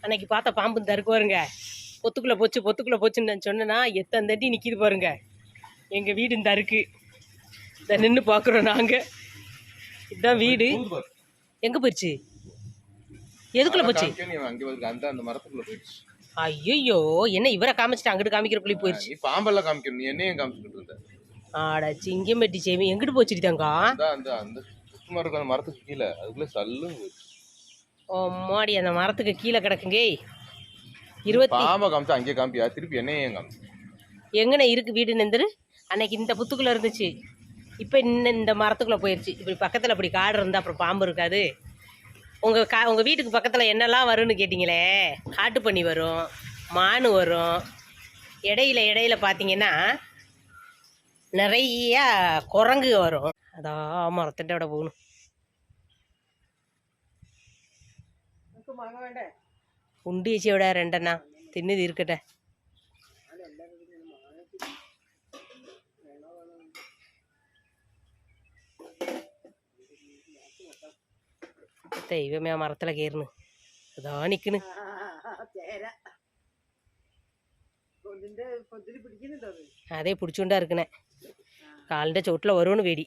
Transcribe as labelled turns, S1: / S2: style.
S1: அன்னைக்கு பார்த்த பாம்பு இந்த இருக்கு பாருங்க, பொத்துக்குள்ளே போச்சுன்னு நான் சொன்னேன்னா எத்தனை தட்டி நிற்கிது பாருங்க. எங்கள் வீடு இந்த இருக்கு, இதை நின்று பார்க்குறோம் நாங்கள். இதுதான் வீடு. எங்கே போயிடுச்சு? எதுக்குள்ளே போச்சு? ஐயோ, என்ன இவரை காமிச்சிட்டு அங்கிட்டு காமிக்கிறக்குள்ளே போயிடுச்சு.
S2: பாம்பெல்லாம் காமிக்கணும், நீ என்னையும் காமிச்சுக்கிட்டு இருந்த.
S1: ஆடா சிங்கம் வெட்டி செய்வேன். எங்கிட்டு போச்சுடி தங்கா?
S2: அந்த மரத்துக்கு கீழே அதுக்குள்ளே சல்லு போச்சு.
S1: மாடி அந்த மரத்துக்கு கீழே கிடக்குங்க.
S2: 20 பாம்பை காமிச்சா அங்கே காமிப்பியா? திருப்பி என்னையும் காமிச்சு
S1: எங்கண்ணே இருக்கு வீடு நெந்தரு? அன்னைக்கு இந்த புத்துக்குள்ளே இருந்துச்சு, இப்போ இந்த மரத்துக்குள்ளே போயிடுச்சு. இப்படி பக்கத்தில் இப்படி காடு இருந்தால் அப்புறம் பாம்பு இருக்காது. உங்கள் வீட்டுக்கு பக்கத்தில் என்னெல்லாம் வரும்னு கேட்டிங்களே, காட்டுப்பன்னி வரும், மான் வரும், இடையில பார்த்தீங்கன்னா நிறையா குரங்கு வரும். அதான் மரத்திட்ட விட போகணும். உண்டு ஏச்சியோட ரெண்டண்ணா தின்னுது இருக்கட்ட. தெய்வமே மரத்தில் கேறுனு அதான் நிற்குன்னு. அதே பிடிச்சுண்டா இருக்குண்ணே, காலிൻ്റെ ചോട്ടിൽ வரும்னு வேடி.